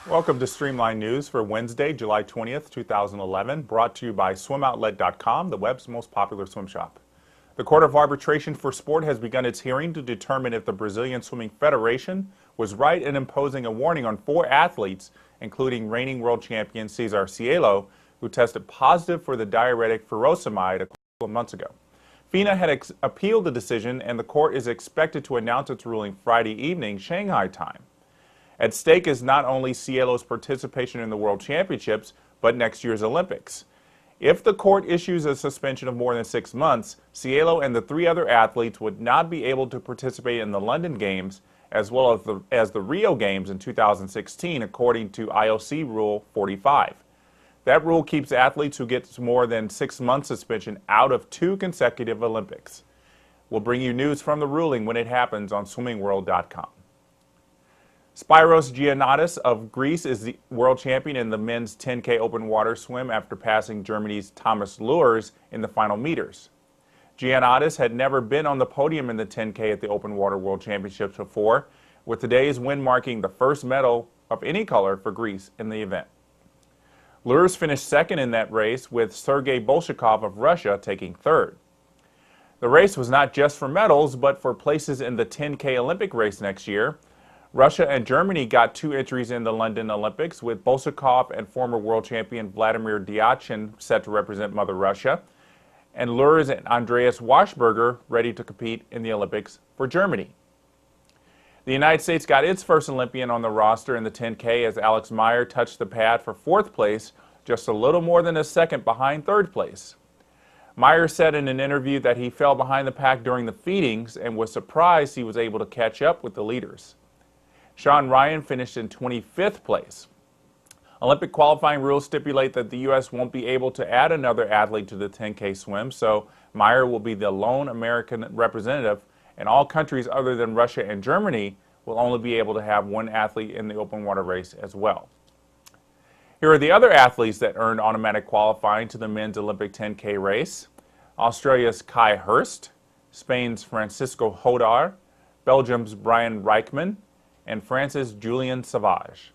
Welcome to Streamlined News for Wednesday, July 20th, 2011, brought to you by SwimOutlet.com, the web's most popular swim shop. The Court of Arbitration for Sport has begun its hearing to determine if the Brazilian Swimming Federation was right in imposing a warning on 4 athletes, including reigning world champion Cesar Cieloapos, who tested positive for the diuretic furosemide a couple of months ago. FINA had appealed the decision, and the court is expected to announce its ruling Friday evening, Shanghai time. At stake is not only Cielo's participation in the World Championships, but next year's Olympics. If the court issues a suspension of more than 6 months, Cielo and the 3 other athletes would not be able to participate in the London Games as well as the Rio Games in 2016, according to IOC Rule 45. That rule keeps athletes who get more than 6 months suspension out of 2 consecutive Olympics. We'll bring you news from the ruling when it happens on swimmingworld.com. Spyros Gianniotis of Greece is the world champion in the men's 10K open water swim after passing Germany's Thomas Luers in the final meters. Gianniotis had never been on the podium in the 10K at the open water world championships before, with today's win marking the first medal of any color for Greece in the event. Luers finished second in that race, with Sergei Bolshakov of Russia taking third. The race was not just for medals, but for places in the 10K Olympic race next year. Russia and Germany got 2 entries in the London Olympics, with Bolshakov and former world champion Vladimir Diachin set to represent Mother Russia, and Luers and Andreas Waschberger ready to compete in the Olympics for Germany. The United States got its first Olympian on the roster in the 10K as Alex Meyer touched the pad for 4th place, just a little more than a second behind 3rd place. Meyer said in an interview that he fell behind the pack during the feedings and was surprised he was able to catch up with the leaders. Sean Ryan finished in 25th place. Olympic qualifying rules stipulate that the U.S. won't be able to add another athlete to the 10K swim, so Meyer will be the lone American representative, and all countries other than Russia and Germany will only be able to have 1 athlete in the open water race as well. Here are the other athletes that earned automatic qualifying to the men's Olympic 10K race. Australia's Kai Hurst, Spain's Francisco Hodar, Belgium's Brian Reichman, and France's Julien Sauvage.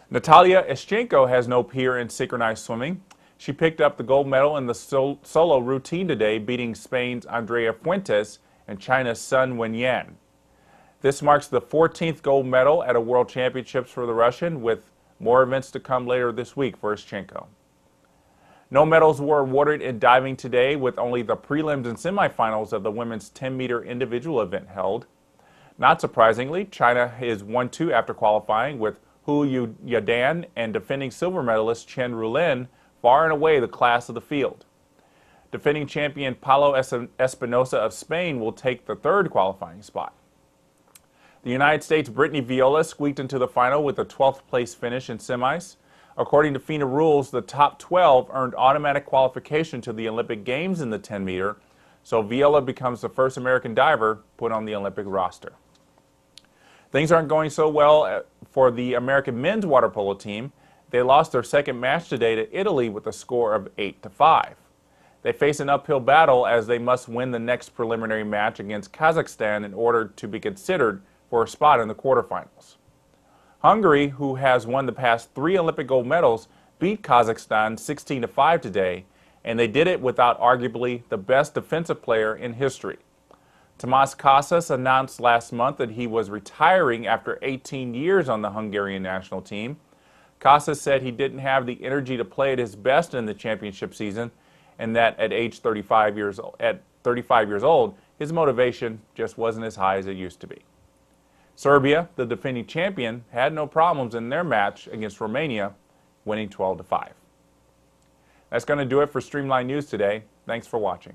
Natalia Eschenko has no peer in synchronized swimming. She picked up the gold medal in the solo routine today, beating Spain's Andrea Fuentes and China's Sun Wenyan. This marks the 14th gold medal at a World Championships for the Russian, with more events to come later this week for Eschenko. No medals were awarded in diving today, with only the prelims and semifinals of the women's 10-meter individual event held. Not surprisingly, China is 1-2 after qualifying, with Hu Yadan and defending silver medalist Chen Rulin far and away the class of the field. Defending champion Paulo Espinosa of Spain will take the 3rd qualifying spot. The United States' Brittany Viola squeaked into the final with a 12th place finish in semis. According to FINA rules, the top 12 earned automatic qualification to the Olympic Games in the 10-meter, so Viola becomes the first American diver put on the Olympic roster. Things aren't going so well for the American men's water polo team. They lost their 2nd match today to Italy with a score of 8-5. They face an uphill battle as they must win the next preliminary match against Kazakhstan in order to be considered for a spot in the quarterfinals. Hungary, who has won the past 3 Olympic gold medals, beat Kazakhstan 16-5 today, and they did it without arguably the best defensive player in history. Tomas Casas announced last month that he was retiring after 18 years on the Hungarian national team. Casas said he didn't have the energy to play at his best in the championship season, and that at 35 years old, his motivation just wasn't as high as it used to be. Serbia, the defending champion, had no problems in their match against Romania, winning 12-5. That's going to do it for Streamlined News today. Thanks for watching.